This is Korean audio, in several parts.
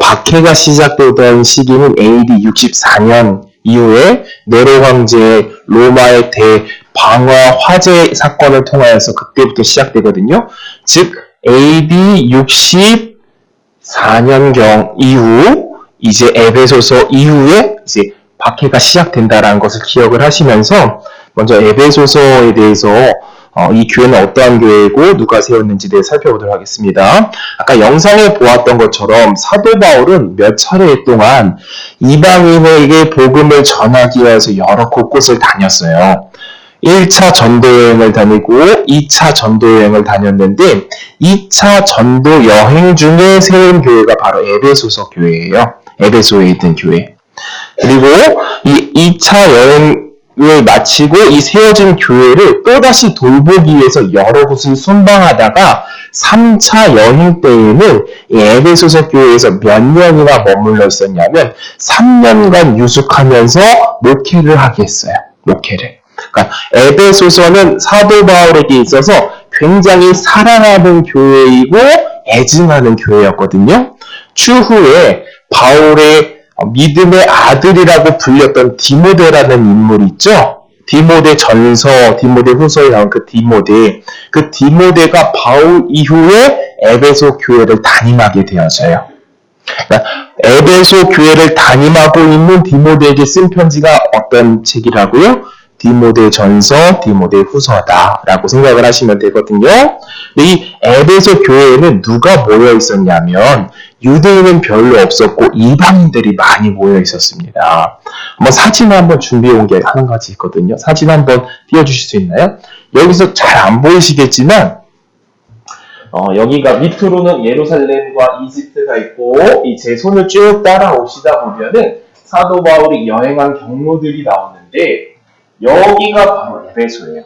박해가 시작되던 시기는 AD 64년 이후에 네로 황제의 로마의 대방화 화재 사건을 통하여서 그때부터 시작되거든요. 즉 AD 64년경 이후 이제 에베소서 이후에 이제 박해가 시작된다라는 것을 기억을 하시면서 먼저 에베소서에 대해서 이 교회는 어떠한 교회이고 누가 세웠는지에 대해 살펴보도록 하겠습니다. 아까 영상에 보았던 것처럼 사도 바울은 몇 차례 동안 이방인에게 복음을 전하기 위해서 여러 곳곳을 다녔어요. 1차 전도여행을 다니고 2차 전도여행을 다녔는데 2차 전도 여행 중에 세운 교회가 바로 에베소서 교회예요. 에베소에 있던 교회. 그리고 이 2차 여행을 마치고 이 세워진 교회를 또다시 돌보기 위해서 여러 곳을 순방하다가 3차 여행 때에는 이 에베소서 교회에서 몇 년이나 머물러 있었냐면 3년간 유숙하면서 목회를 하게 했어요. 목회를. 그러니까 에베소서는 사도 바울에게 있어서 굉장히 사랑하는 교회이고 애증하는 교회였거든요. 추후에 바울의 믿음의 아들이라고 불렸던 디모데라는 인물이 있죠. 디모데 전서, 디모데 후서에 나온 그 디모데가 바울 이후에 에베소 교회를 담임하게 되어져요. 그러니까 에베소 교회를 담임하고 있는 디모데에게 쓴 편지가 어떤 책이라고요? 디모데 전서, 디모데 후서다라고 생각을 하시면 되거든요. 근데 이 에베소 교회에는 누가 모여 있었냐면 유대인은 별로 없었고 이방인들이 많이 모여 있었습니다. 사진을 한번 준비해 온 게 한 가지 있거든요. 사진 한번 띄워주실 수 있나요? 여기서 잘 안 보이시겠지만 여기가 밑으로는 예루살렘과 이집트가 있고 제 손을 쭉 따라오시다 보면은 사도 바울이 여행한 경로들이 나오는데 여기가 바로 에베소예요.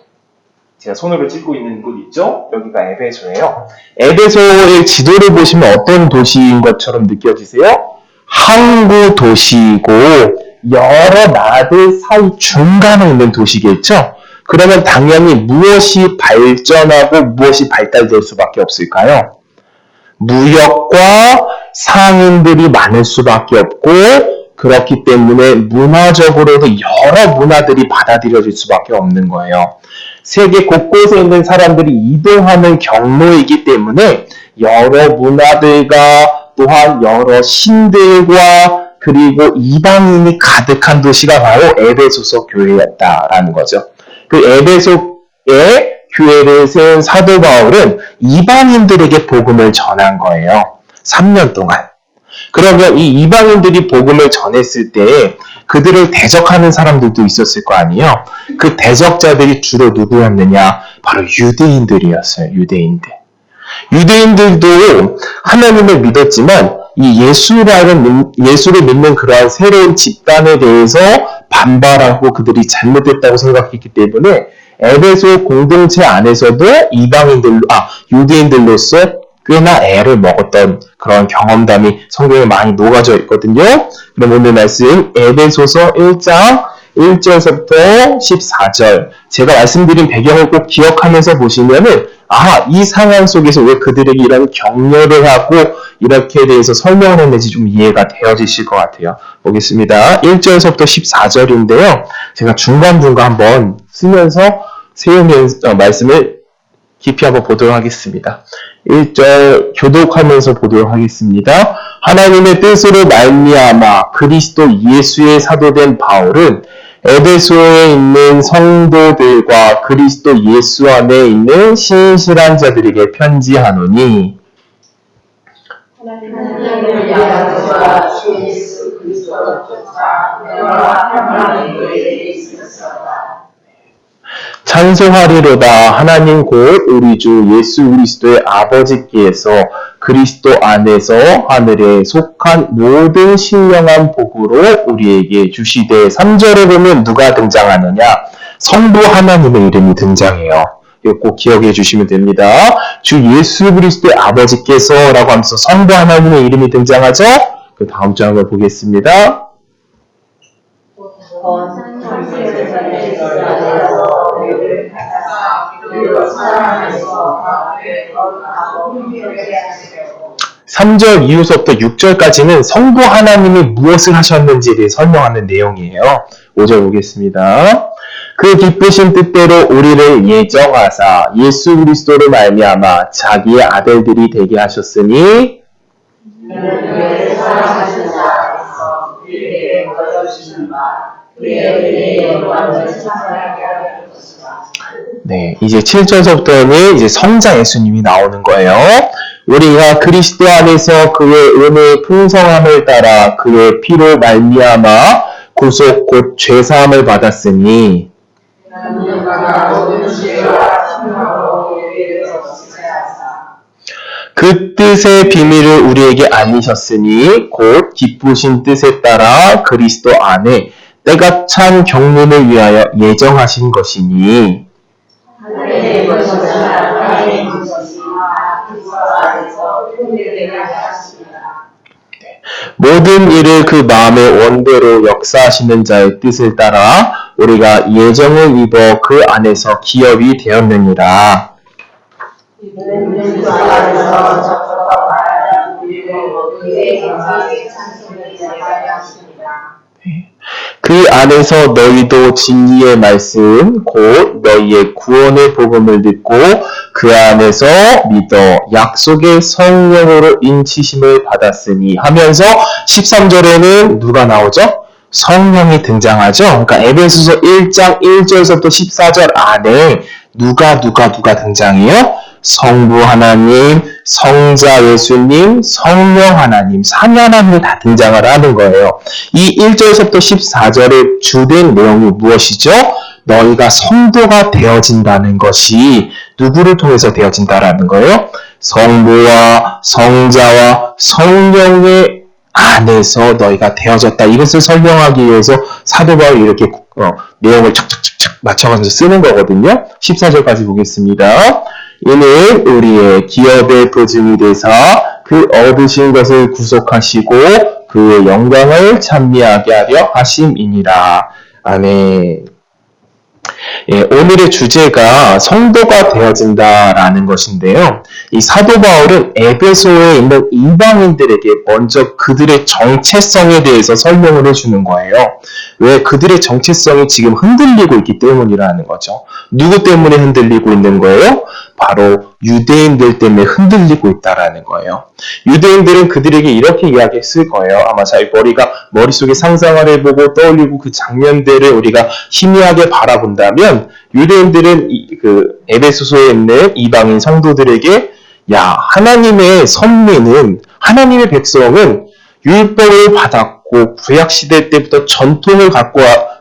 제가 손으로 찍고 있는 곳 있죠? 여기가 에베소예요. 에베소의 지도를 보시면 어떤 도시인 것처럼 느껴지세요? 항구 도시이고 여러 나라들 사이 중간에 있는 도시겠죠? 그러면 당연히 무엇이 발전하고 무엇이 발달될 수밖에 없을까요? 무역과 상인들이 많을 수밖에 없고 그렇기 때문에 문화적으로도 여러 문화들이 받아들여질 수밖에 없는 거예요. 세계 곳곳에 있는 사람들이 이동하는 경로이기 때문에 여러 문화들과 또한 여러 신들과 그리고 이방인이 가득한 도시가 바로 에베소서 교회였다라는 거죠. 그 에베소의 교회를 세운 사도 바울은 이방인들에게 복음을 전한 거예요. 3년 동안. 그러면 이 이방인들이 복음을 전했을 때 그들을 대적하는 사람들도 있었을 거 아니에요. 그 대적자들이 주로 누구였느냐? 바로 유대인들이었어요. 유대인들도 하나님을 믿었지만 이 예수를 믿는 그러한 새로운 집단에 대해서 반발하고 그들이 잘못됐다고 생각했기 때문에 에베소 공동체 안에서도 유대인들로서 꽤나 애를 먹었던 그런 경험담이 성경에 많이 녹아져 있거든요. 그럼 오늘 말씀 에베소서 1장 1절에서부터 14절 제가 말씀드린 배경을 꼭 기억하면서 보시면은 이 상황 속에서 왜 그들에게 이런 격려를 하고 이렇게 대해서 설명을 했는지 좀 이해가 되어지실 것 같아요. 보겠습니다. 1절에서부터 14절인데요. 제가 중간중간 한번 쓰면서 세우면서 말씀을 깊이 한번 보도록 하겠습니다. 1절 교독하면서 보도록 하겠습니다. 하나님의 뜻으로 말미암아 그리스도 예수의 사도된 바울은 에베소에 있는 성도들과 그리스도 예수 안에 있는 신실한 자들에게 편지하노니 하나님을 야고와 주 예수 그리스도를 쫓아 너와 평안히 너희에게 있으셨다. 찬송하리로다. 하나님 곧 우리 주 예수 그리스도의 아버지께서 그리스도 안에서 하늘에 속한 모든 신령한 복으로 우리에게 주시되 3절에 보면 누가 등장하느냐? 성부 하나님의 이름이 등장해요. 이거 꼭 기억해 주시면 됩니다. 주 예수 그리스도의 아버지께서 라고 하면서 성부 하나님의 이름이 등장하죠? 그 다음 장을 보겠습니다. 3절 이후서부터 6절까지는 성부 하나님이 무엇을 하셨는지에 대해 설명하는 내용이에요. 5절 보겠습니다. 그 기쁘신 뜻대로 우리를 예정하사 예수 그리스도로 말미암아 자기의 아들들이 되게 하셨으니 네, 이제 7절서부터는 이제 성자 예수님이 나오는 거예요. 우리가 그리스도 안에서 그의 은혜의 풍성함을 따라 그의 피로 말미암아 구속 곧 죄사함을 받았으니 그 뜻의 비밀을 우리에게 알리셨으니 곧 기쁘신 뜻에 따라 그리스도 안에 때가 찬 경륜을 위하여 예정하신 것이니 모든 일을 그 마음의 원대로 역사하시는 자의 뜻을 따라 우리가 예정을 입어 그 안에서 기업이 되었느니라. 그 안에서 너희도 진리의 말씀 곧 너희의 구원의 복음을 듣고 그 안에서 믿어 약속의 성령으로 인치심을 받았으니 하면서 13절에는 누가 나오죠? 성령이 등장하죠. 그러니까 에베소서 1장 1절에서부터 14절 안에 누가 등장해요? 성부 하나님, 성자 예수님, 성령 하나님, 삼위하나님이 다 등장을 하는 거예요. 이 1절에서부터 14절의 주된 내용이 무엇이죠? 너희가 성도가 되어진다는 것이 누구를 통해서 되어진다라는 거예요? 성부와 성자와 성령의 안에서 너희가 되어졌다. 이것을 설명하기 위해서 사도 바울이 이렇게 내용을 착착착착 맞춰가면서 쓰는 거거든요. 14절까지 보겠습니다. 이는 우리의 기업의 보증이 되사 그 얻으신 것을 구속하시고 그의 영광을 찬미하게 하려 하심이니라. 아멘. 예, 오늘의 주제가 성도가 되어진다라는 것인데요. 이 사도 바울은 에베소에 있는 이방인들에게 먼저 그들의 정체성에 대해서 설명을 해주는 거예요. 왜? 그들의 정체성이 지금 흔들리고 있기 때문이라는 거죠. 누구 때문에 흔들리고 있는 거예요? 바로 유대인들 때문에 흔들리고 있다라는 거예요. 유대인들은 그들에게 이렇게 이야기했을 거예요. 아마 자기 머릿속에 상상을 해보고 떠올리고 그 장면들을 우리가 희미하게 바라본다면 유대인들은 그 에베소서에 있는 이방인 성도들에게 야, 하나님의 선민은 하나님의 백성은 율법을 받았고 구약시대 때부터 전통을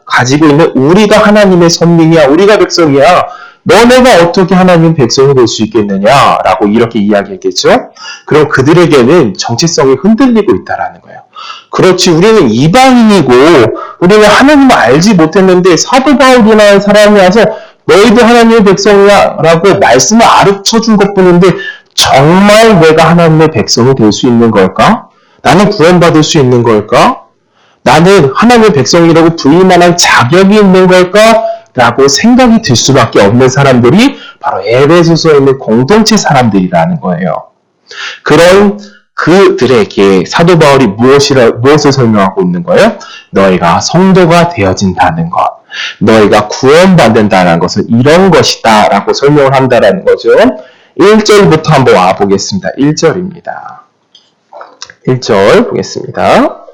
가지고 있는 우리가 하나님의 선민이야. 우리가 백성이야. 너네가 어떻게 하나님 백성이 될 수 있겠느냐라고 이렇게 이야기했겠죠. 그럼 그들에게는 정체성이 흔들리고 있다라는 거예요. 그렇지, 우리는 이방인이고 우리는 하나님을 알지 못했는데 사도 바울이라는 사람이 와서 너희도 하나님의 백성이야 라고 말씀을 가르쳐준 것뿐인데 정말 내가 하나님의 백성이 될 수 있는 걸까? 나는 구원받을 수 있는 걸까? 나는 하나님의 백성이라고 불릴만한 자격이 있는 걸까? 라고 생각이 들 수밖에 없는 사람들이 바로 에베소서에 있는 공동체 사람들이라는 거예요. 그런 그들에게 사도 바울이 무엇을 설명하고 있는 거예요? 너희가 성도가 되어진다는 것, 너희가 구원받는다는 것은 이런 것이다 라고 설명을 한다는 거죠. 1절부터 한번 와보겠습니다. 1절입니다. 1절 보겠습니다.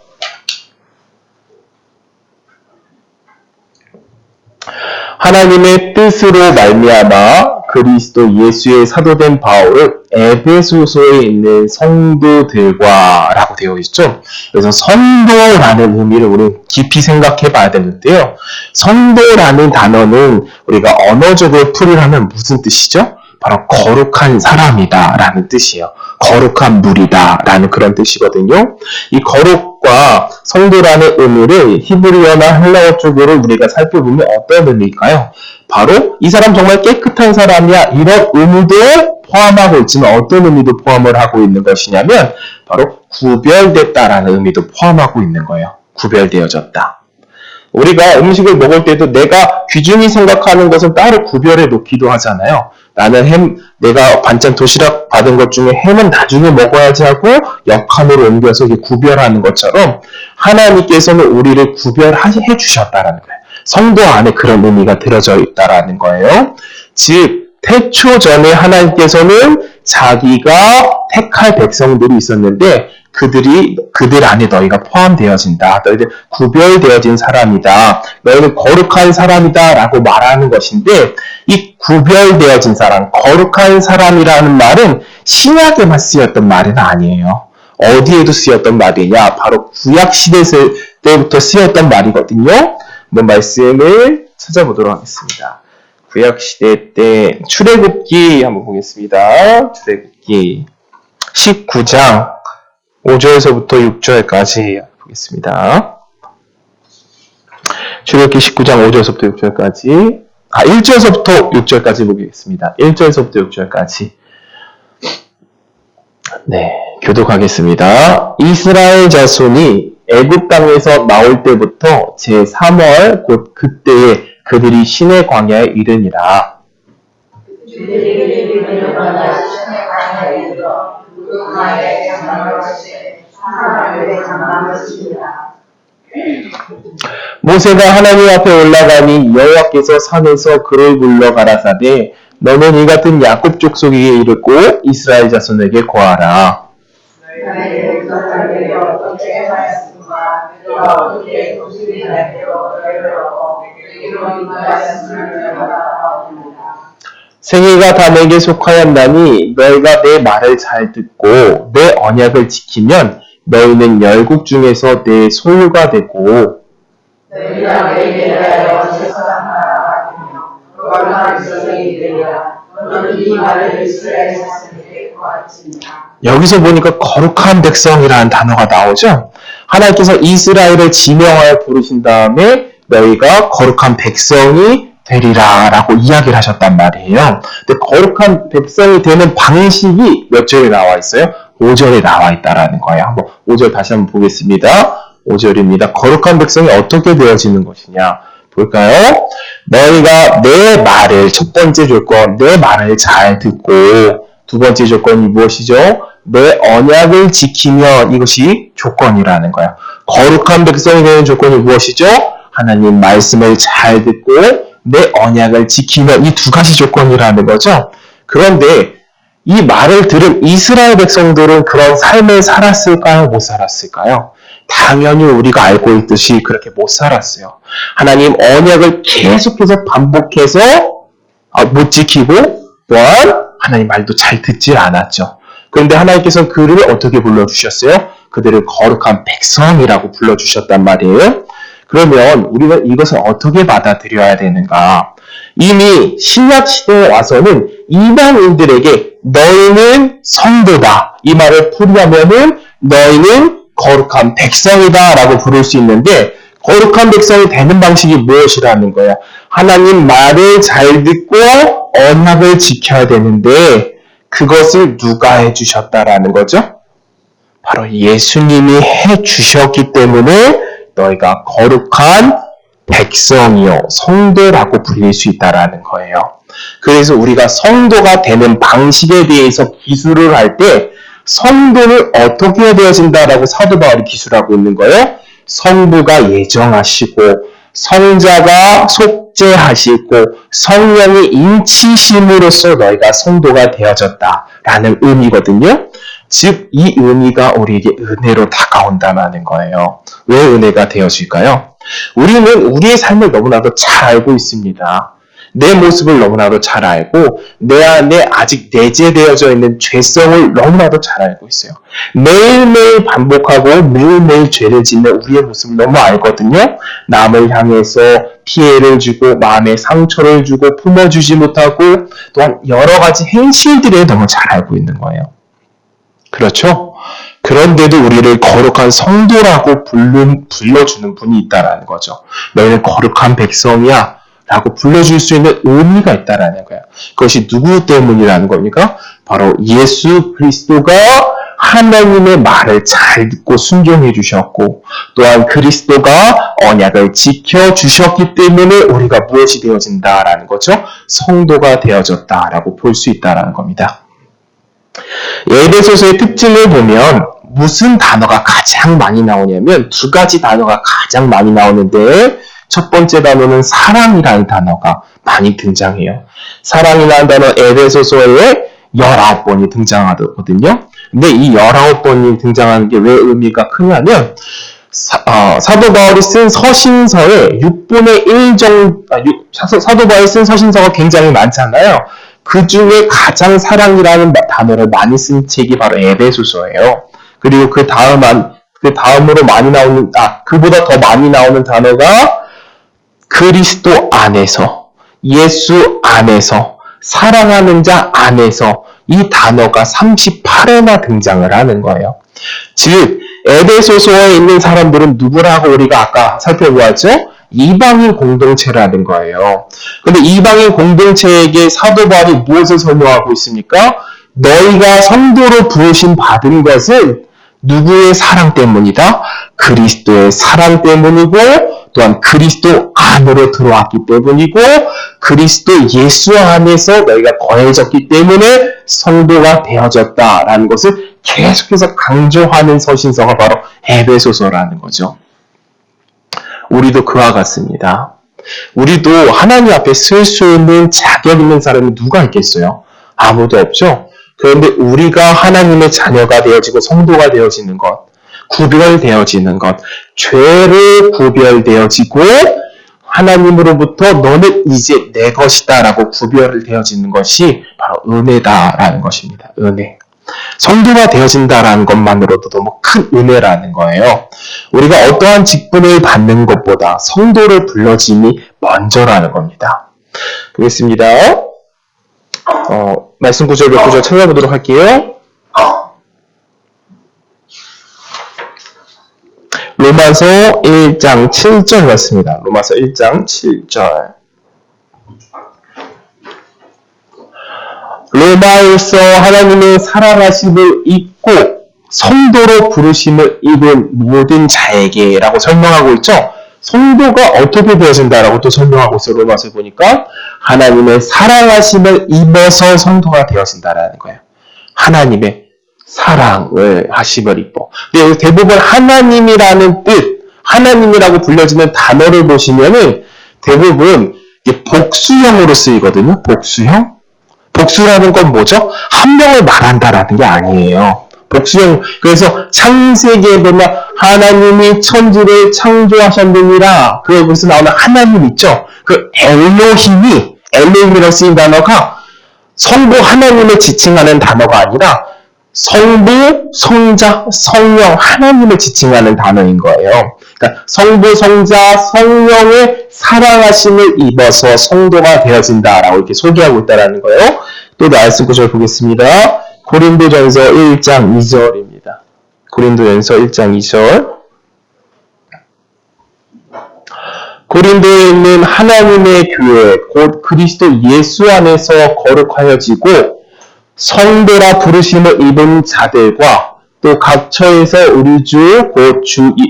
하나님의 뜻으로 말미암아 그리스도 예수의 사도된 바울을 에베소서에 있는 성도들과 라고 되어 있죠. 그래서 성도라는 의미를 우리는 깊이 생각해 봐야 되는데요. 성도라는 단어는 우리가 언어적으로 풀이하면 무슨 뜻이죠? 바로 거룩한 사람이다 라는 뜻이에요. 거룩한 물이다 라는 그런 뜻이거든요. 이 거룩과 성도라는 의미를 히브리어나 헬라어 쪽으로 우리가 살펴보면 어떤 의미일까요? 바로 이 사람 정말 깨끗한 사람이야 이런 의미도 포함하고 있지만 어떤 의미도 포함을 하고 있는 것이냐면 바로 구별됐다라는 의미도 포함하고 있는 거예요. 구별되어졌다. 우리가 음식을 먹을 때도 내가 귀중히 생각하는 것은 따로 구별해 놓기도 하잖아요. 나는 내가 반찬 도시락 받은 것 중에 햄은 나중에 먹어야지 하고 역함으로 옮겨서 구별하는 것처럼 하나님께서는 우리를 구별해 주셨다라는 거예요. 성도 안에 그런 의미가 들어져 있다라는 거예요. 즉, 태초 전에 하나님께서는 자기가 택할 백성들이 있었는데 그들 안에 너희가 포함되어진다. 너희들 구별되어진 사람이다. 너희는 거룩한 사람이다. 라고 말하는 것인데 이 구별되어진 사람, 거룩한 사람이라는 말은 신약에만 쓰였던 말은 아니에요. 어디에도 쓰였던 말이냐? 바로 구약시대 때부터 쓰였던 말이거든요. 한번 말씀을 찾아보도록 하겠습니다. 구약시대 때 출애굽기 한번 보겠습니다. 출애굽기 19장 5절에서부터 6절까지 보겠습니다. 출애굽기 19장 5절에서부터 6절까지 1절에서부터 6절까지 보겠습니다. 1절에서부터 6절까지 네, 교독하겠습니다. 이스라엘 자손이 애굽 땅에서 나올 때부터 제3월 곧 그때에 그들이 시내 광야에 이르니라. 모세가 하나님 앞에 올라가니 여호와께서 산에서 그를 불러 가라사대 너는 이 같은 야곱 족속에게 이르고 이스라엘 자손에게 고하라. 생애가 다 내게 속하였나니 너희가 내 말을 잘 듣고 내 언약을 지키면 너희는 열국 중에서 내 소유가 되고 너희가 내게 대하여 제사장하라 하며 너희가 이스라엘이 되리라. 너는 이 말을 이스라엘 자손에게 고할지니라. 여기서 보니까 거룩한 백성이라는 단어가 나오죠. 하나님께서 이스라엘을 지명하여 부르신 다음에 너희가 거룩한 백성이 되리라 라고 이야기를 하셨단 말이에요. 근데 거룩한 백성이 되는 방식이 몇 절에 나와 있어요? 5절에 나와 있다라는 거예요. 한번 5절 다시 한번 보겠습니다. 5절입니다. 거룩한 백성이 어떻게 되어지는 것이냐 볼까요? 너희가 내 말을, 첫 번째 조건, 내 말을 잘 듣고 두 번째 조건이 무엇이죠? 내 언약을 지키면 이것이 조건이라는 거예요. 거룩한 백성이 되는 조건이 무엇이죠? 하나님 말씀을 잘 듣고 내 언약을 지키면 이 두 가지 조건이라는 거죠. 그런데 이 말을 들은 이스라엘 백성들은 그런 삶을 살았을까요? 못 살았을까요? 당연히 우리가 알고 있듯이 그렇게 못 살았어요. 하나님 언약을 계속해서 반복해서 못 지키고 또한 하나님 말도 잘 듣지 않았죠. 그런데 하나님께서는 그들을 어떻게 불러주셨어요? 그들을 거룩한 백성이라고 불러주셨단 말이에요. 그러면 우리가 이것을 어떻게 받아들여야 되는가? 이미 신약 시대에 와서는 이방인들에게 너희는 성도다. 이 말을 풀이하면은 너희는 거룩한 백성이다 라고 부를 수 있는데 거룩한 백성이 되는 방식이 무엇이라는 거야? 하나님 말을 잘 듣고 언약을 지켜야 되는데 그것을 누가 해주셨다라는 거죠? 바로 예수님이 해주셨기 때문에 너희가 거룩한 백성이요, 성도라고 불릴 수 있다라는 거예요. 그래서 우리가 성도가 되는 방식에 대해서 기술을 할 때 성도는 어떻게 되어진다라고 사도 바울이 기술하고 있는 거예요? 성부가 예정하시고 성자가 속죄하시고 성령이 인치심으로써 너희가 성도가 되어졌다라는 의미거든요. 즉, 이 의미가 우리에게 은혜로 다가온다는 거예요. 왜 은혜가 되어질까요? 우리는 우리의 삶을 너무나도 잘 알고 있습니다. 내 모습을 너무나도 잘 알고 내 안에 아직 내재되어져 있는 죄성을 너무나도 잘 알고 있어요. 매일매일 반복하고 매일매일 죄를 짓는 우리의 모습을 너무 알거든요. 남을 향해서 피해를 주고 마음에 상처를 주고 품어주지 못하고 또한 여러 가지 행실들에 너무 잘 알고 있는 거예요. 그렇죠? 그런데도 우리를 거룩한 성도라고 불러주는 분이 있다라는 거죠. 너희는 거룩한 백성이야 라고 불러줄 수 있는 의미가 있다라는 거예요. 그것이 누구 때문이라는 겁니까? 바로 예수 그리스도가 하나님의 말을 잘 듣고 순종해 주셨고 또한 그리스도가 언약을 지켜주셨기 때문에 우리가 무엇이 되어진다라는 거죠? 성도가 되어졌다라고 볼 수 있다라는 겁니다. 에베소서의 특징을 보면 무슨 단어가 가장 많이 나오냐면 두 가지 단어가 가장 많이 나오는데 첫 번째 단어는 사랑이라는 단어가 많이 등장해요. 사랑이라는 단어 에베소서에 19번이 등장하거든요. 근데 이 19번이 등장하는 게 왜 의미가 크냐면 사도 바울이 쓴 서신서의 6분의 1 정도, 사도 바울이 쓴 서신서가 굉장히 많잖아요. 그 중에 가장 사랑이라는 단어를 많이 쓴 책이 바로 에베소서예요. 그리고 그 다음으로 많이 나오는, 그보다 더 많이 나오는 단어가 그리스도 안에서, 예수 안에서, 사랑하는 자 안에서 이 단어가 38회나 등장을 하는 거예요. 즉, 에베소서에 있는 사람들은 누구라고 우리가 아까 살펴보았죠? 이방인 공동체라는 거예요. 근데 이방인 공동체에게 사도 바울이 무엇을 설명하고 있습니까? 너희가 성도로 부르심 받은 것은 누구의 사랑 때문이다? 그리스도의 사랑 때문이고 또한 그리스도 안으로 들어왔기 때문이고 그리스도 예수 안에서 너희가 거해졌기 때문에 성도가 되어졌다라는 것을 계속해서 강조하는 서신서가 바로 에베소서라는 거죠. 우리도 그와 같습니다. 우리도 하나님 앞에 쓸 수 있는 자격 있는 사람이 누가 있겠어요? 아무도 없죠. 그런데 우리가 하나님의 자녀가 되어지고 성도가 되어지는 것, 구별되어지는 것, 죄로 구별되어지고 하나님으로부터 너는 이제 내 것이다 라고 구별되어지는 것이 바로 은혜다라는 것입니다. 은혜. 성도가 되어진다라는 것만으로도 너무 큰 은혜라는 거예요. 우리가 어떠한 직분을 받는 것보다 성도를 불러짐이 먼저라는 겁니다. 보겠습니다. 말씀 구절 몇 구절 찾아보도록 할게요. 로마서 1장 7절 같습니다. 로마서 1장 7절. 로마에서 하나님의 사랑하심을 입고 성도로 부르심을 입은 모든 자에게 라고 설명하고 있죠. 성도가 어떻게 되어진다라고 또 설명하고 있어요. 로마서에 보니까 하나님의 사랑하심을 입어서 성도가 되어진다라는 거예요. 하나님의 사랑을 하심을 입어. 근데 대부분 하나님이라는 뜻, 하나님이라고 불려지는 단어를 보시면은 대부분 복수형으로 쓰이거든요. 복수형. 복수라는 건 뭐죠? 한 명을 말한다라는 게 아니에요. 복수형. 그래서 창세기에 보면 하나님이 천지를 창조하셨느니라. 그것에서 나오는 하나님 있죠? 그 엘로힘이라고 쓰인 단어가 성부 하나님을 지칭하는 단어가 아니라 성부, 성자, 성령, 하나님을 지칭하는 단어인 거예요. 그러니까 성부, 성자, 성령의 사랑하심을 입어서 성도가 되어진다라고 이렇게 소개하고 있다는 거예요. 또 말씀 구절 보겠습니다. 고린도전서 1장 2절입니다. 고린도전서 1장 2절. 고린도에 있는 하나님의 교회, 곧 그리스도 예수 안에서 거룩하여지고 성도라 부르심을 입은 자들과 또 각 처에서 우리 주, 곧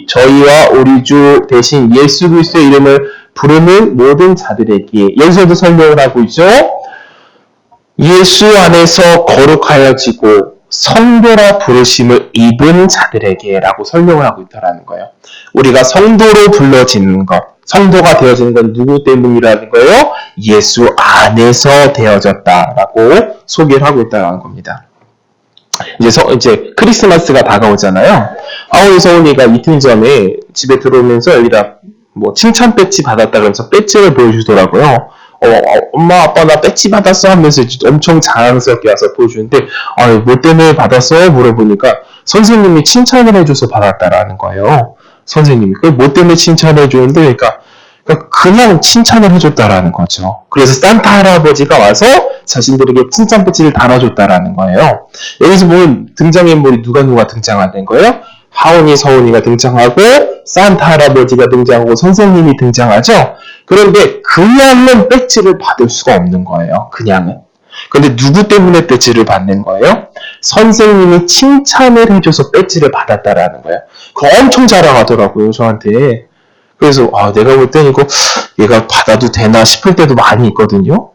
저희와 우리 주 대신 예수 그리스도의 이름을 부르는 모든 자들에게, 여기서도 설명을 하고 있죠. 예수 안에서 거룩하여지고 성도라 부르심을 입은 자들에게 라고 설명을 하고 있다는 거예요. 우리가 성도로 불러지는 것, 성도가 되어지는 건 누구 때문이라는 거예요? 예수 안에서 되어졌다라고 소개를 하고 있다는 겁니다. 이제 크리스마스가 다가오잖아요. 우리 서훈이가 이틀 전에 집에 들어오면서 여기다 칭찬 배지 받았다 그러면서 배지를 보여주더라고요. 엄마 아빠 나 배지 받았어 하면서 엄청 자랑스럽게 와서 보여주는데 뭐 때문에 받았어? 물어보니까 선생님이 칭찬을 해줘서 받았다라는 거예요. 선생님이 뭐 때문에 칭찬을 해주는데 그냥 칭찬을 해줬다라는 거죠. 그래서 산타 할아버지가 와서 자신들에게 칭찬 배지를 달아줬다라는 거예요. 여기서 보면 등장인물이 누가 등장하는 거예요? 하온이, 서온이가 등장하고 산타 할아버지가 등장하고 선생님이 등장하죠. 그런데 그냥은 배지를 받을 수가 없는 거예요. 그냥은. 근데 누구 때문에 배지를 받는 거예요? 선생님이 칭찬을 해줘서 배지를 받았다라는 거예요. 그거 엄청 자랑하더라고요, 저한테. 그래서 내가 볼 땐 이거 얘가 받아도 되나 싶을 때도 많이 있거든요.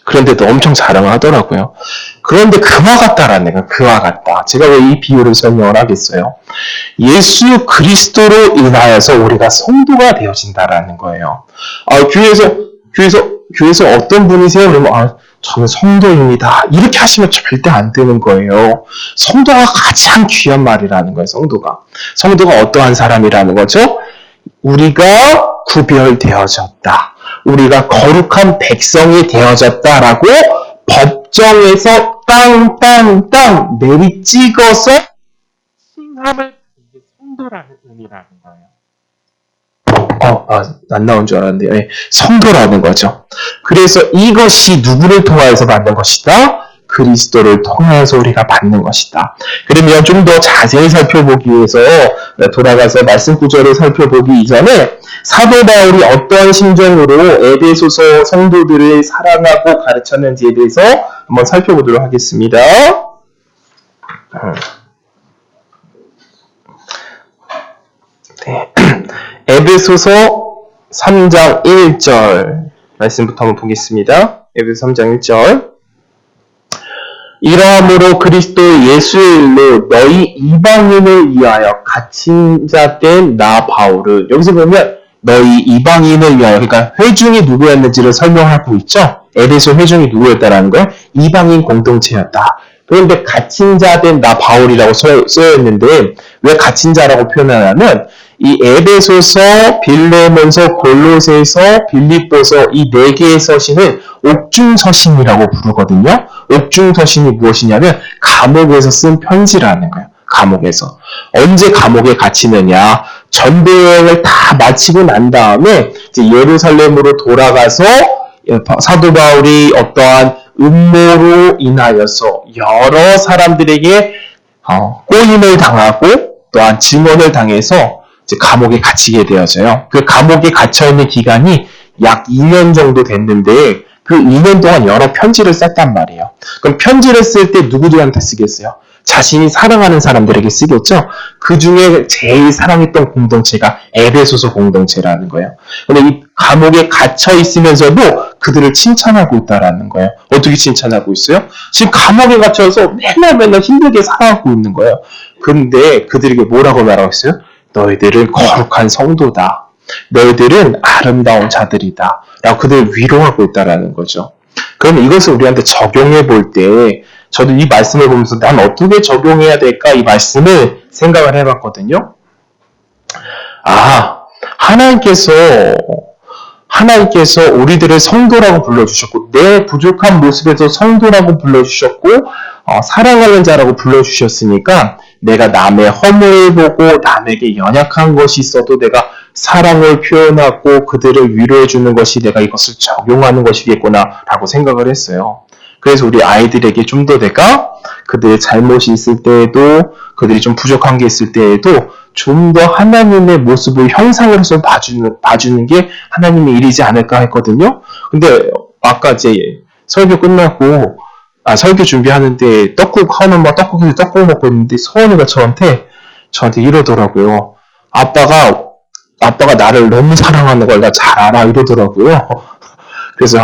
그런데도 엄청 자랑을 하더라고요. 그런데 그와 같다라는 거예요. 그와 같다. 제가 왜 이 비유를 설명을 하겠어요? 예수 그리스도로 인하여서 우리가 성도가 되어진다라는 거예요. 교회에서 어떤 분이세요? 그러면 저는 성도입니다. 이렇게 하시면 절대 안 되는 거예요. 성도가 가장 귀한 말이라는 거예요. 성도가 어떠한 사람이라는 거죠? 우리가 구별되어졌다. 우리가 거룩한 백성이 되어졌다라고 법정에서 땅땅땅 내리 찍어서 칭함을 받는 게 성도라는 의미라는 거예요. 안 나온 줄 알았는데요. 네, 성도라는 거죠. 그래서 이것이 누구를 통하여서 받는 것이다? 그리스도를 통하여서 우리가 받는 것이다. 그러면 좀 더 자세히 살펴보기 위해서 돌아가서 말씀 구절을 살펴보기 이전에 사도 바울이 어떠한 심정으로 에베소서 성도들을 사랑하고 가르쳤는지에 대해서 한번 살펴보도록 하겠습니다. 네. 에베소서 3장 1절 말씀부터 한번 보겠습니다. 에베소 3장 1절 이러함으로 그리스도 예수의 일로 너희 이방인을 위하여 갇힌 자 된 나 바울은 여기서 보면 너희 이방인을 위하여 그러니까 회중이 누구였는지를 설명하고 있죠. 에베소 회중이 누구였다라는 거예요? 이방인 공동체였다. 그런데 갇힌 자 된 나 바울이라고 써있는데 왜 갇힌 자라고 표현하냐면 이 에베소서, 빌레몬서, 골로새서, 빌립보서 이 네 개의 서신을 옥중서신이라고 부르거든요. 옥중서신이 무엇이냐면 감옥에서 쓴 편지라는 거예요. 감옥에서. 언제 감옥에 갇히느냐? 전도여행을 다 마치고 난 다음에 이제 예루살렘으로 돌아가서 사도 바울이 어떠한 음모로 인하여서 여러 사람들에게 꼬임을 당하고 또한 증언을 당해서 이제 감옥에 갇히게 되어져요. 그 감옥에 갇혀있는 기간이 약 2년 정도 됐는데 그 2년 동안 여러 편지를 썼단 말이에요. 그럼 편지를 쓸 때 누구들한테 쓰겠어요? 자신이 사랑하는 사람들에게 쓰겠죠? 그 중에 제일 사랑했던 공동체가 에베소서 공동체라는 거예요. 근데 이 감옥에 갇혀 있으면서도 그들을 칭찬하고 있다라는 거예요. 어떻게 칭찬하고 있어요? 지금 감옥에 갇혀서 맨날 힘들게 살아가고 있는 거예요. 그런데 그들에게 뭐라고 말하고 있어요? 너희들은 거룩한 성도다. 너희들은 아름다운 자들이다. 라고 그들을 위로하고 있다라는 거죠. 그럼 이것을 우리한테 적용해 볼 때 저도 이 말씀을 보면서 난 어떻게 적용해야 될까 이 말씀을 생각을 해봤거든요. 하나님께서 우리들을 성도라고 불러주셨고 내 부족한 모습에서 성도라고 불러주셨고 사랑하는 자라고 불러주셨으니까 내가 남의 허물을 보고 남에게 연약한 것이 있어도 내가 사랑을 표현하고 그들을 위로해주는 것이 내가 이것을 적용하는 것이겠구나 라고 생각을 했어요. 그래서 우리 아이들에게 좀 더 내가 그들의 잘못이 있을 때에도 그들이 좀 부족한 게 있을 때에도 좀 더 하나님의 모습을 형상을 해서 봐주는 게 하나님의 일이지 않을까 했거든요. 근데 아까 이제 설교 끝나고 설교 준비하는데 떡국 먹고 있는데 서원이가 저한테 이러더라고요. 아빠가 나를 너무 사랑하는 걸 나 잘 알아 이러더라고요. 그래서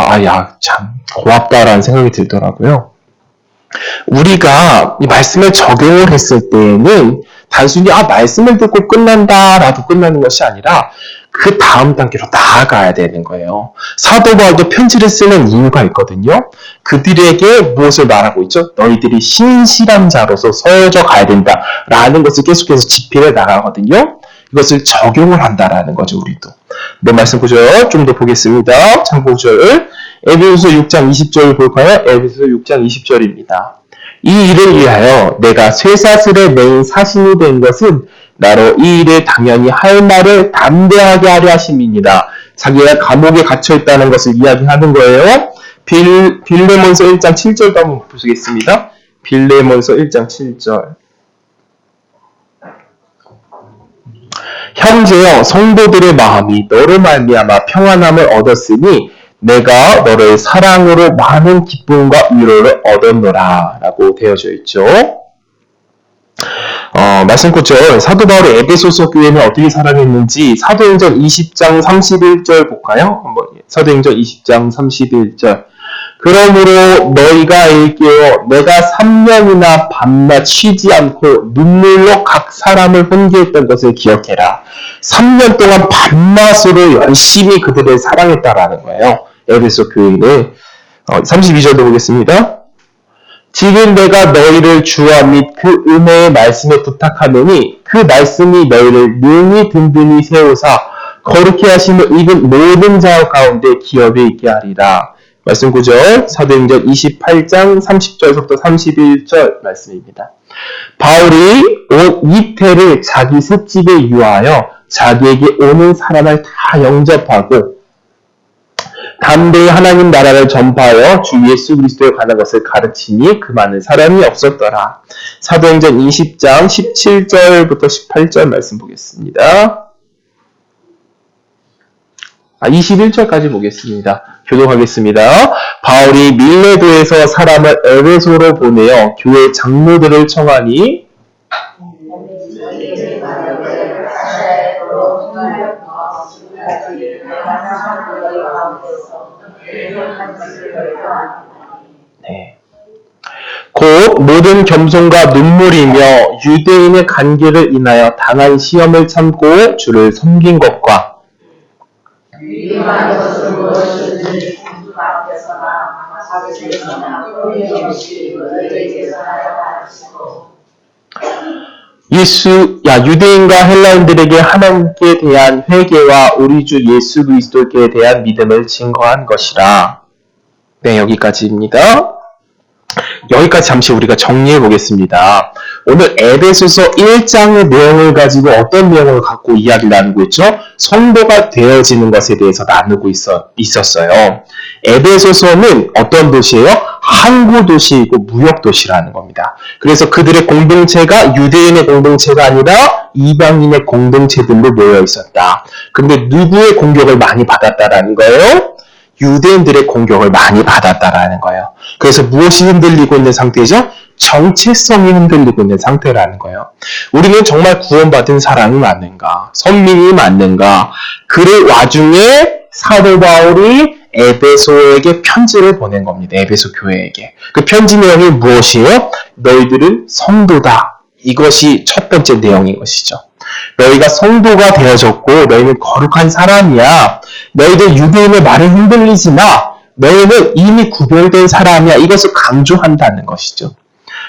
참 고맙다라는 생각이 들더라고요. 우리가 이 말씀을 적용을 했을 때에는 단순히 말씀을 듣고 끝난다라도 끝나는 것이 아니라 그 다음 단계로 나아가야 되는 거예요. 사도 바울도 편지를 쓰는 이유가 있거든요. 그들에게 무엇을 말하고 있죠? 너희들이 신실한 자로서 서여져 가야 된다라는 것을 계속해서 집필해 나가거든요. 이것을 적용을 한다라는 거죠, 우리도. 말씀 구절 좀 더 보겠습니다. 참고 구절. 에베소서 6장 20절 볼까요? 에베소서 6장 20절입니다. 이 일을 위하여 내가 쇠사슬에 매인 사신이 된 것은 나로 이 일을 당연히 할 말을 담대하게 하려 하심이니라. 자기가 감옥에 갇혀 있다는 것을 이야기하는 거예요. 빌레몬서 1장 7절도 한번 보시겠습니다. 빌레몬서 1장 7절. 형제여 성도들의 마음이 너로 말미암아 평안함을 얻었으니 내가 너를 사랑으로 많은 기쁨과 위로를 얻었노라 라고 되어져 있죠. 말씀 구절 사도 바울의 에베소서 교회는 어떻게 사랑했는지 사도행전 20장 31절 볼까요? 한번 사도행전 20장 31절. 그러므로 너희가 알게요. 내가 3년이나 밤낮 쉬지 않고 눈물로 각 사람을 훈계했던 것을 기억해라. 3년 동안 밤낮으로 열심히 그들을 사랑했다라는 거예요. 에베소 교회는. 32절도 보겠습니다. 지금 내가 너희를 주와 및 그 은혜의 말씀에 부탁하노니 그 말씀이 너희를 능히 든든히 세우사 거룩히 하심을 입은 모든 자 가운데 기업에 있게 하리라. 말씀 구절 사도행전 28장 30절부터 31절 말씀입니다. 바울이 온 이태를 자기 습집에 유하여 자기에게 오는 사람을 다 영접하고 담대히 하나님 나라를 전파하여 주 예수 그리스도에 관한 것을 가르치니 그 많은 사람이 없었더라. 사도행전 20장 17절부터 18절 말씀 보겠습니다. 21절까지 보겠습니다. 교독하겠습니다. 바울이 밀레도에서 사람을 에베소로 보내어 교회 장로들을 청하니 네. 곧 모든 겸손과 눈물이며 유대인의 관계를 인하여 당한 시험을 참고 주를 섬긴 것과 유대인과 헬라인들에게 하나님께 대한 회개와 우리 주 예수 그리스도께 대한 믿음을 증거한 것이라. 네, 여기까지입니다. 여기까지 잠시 우리가 정리해 보겠습니다. 오늘 에베소서 1장의 내용을 가지고 어떤 내용을 갖고 이야기를 나누고 있죠? 성도가 되어지는 것에 대해서 나누고 있었어요. 에베소서는 어떤 도시예요? 항구 도시이고 무역 도시라는 겁니다. 그래서 그들의 공동체가 유대인의 공동체가 아니라 이방인의 공동체들로 모여 있었다. 근데 누구의 공격을 많이 받았다라는 거예요? 유대인들의 공격을 많이 받았다라는 거예요. 그래서 무엇이 흔들리고 있는 상태죠? 정체성이 흔들리고 있는 상태라는 거예요. 우리는 정말 구원받은 사람이 맞는가? 선민이 맞는가? 그 와중에 사도 바울이 에베소에게 편지를 보낸 겁니다. 에베소 교회에게. 그 편지 내용이 무엇이에요? 너희들은 성도다. 이것이 첫 번째 내용인 것이죠. 너희가 성도가 되어졌고 너희는 거룩한 사람이야. 너희들 유대인의 말에 흔들리지 마. 너희는 이미 구별된 사람이야. 이것을 강조한다는 것이죠.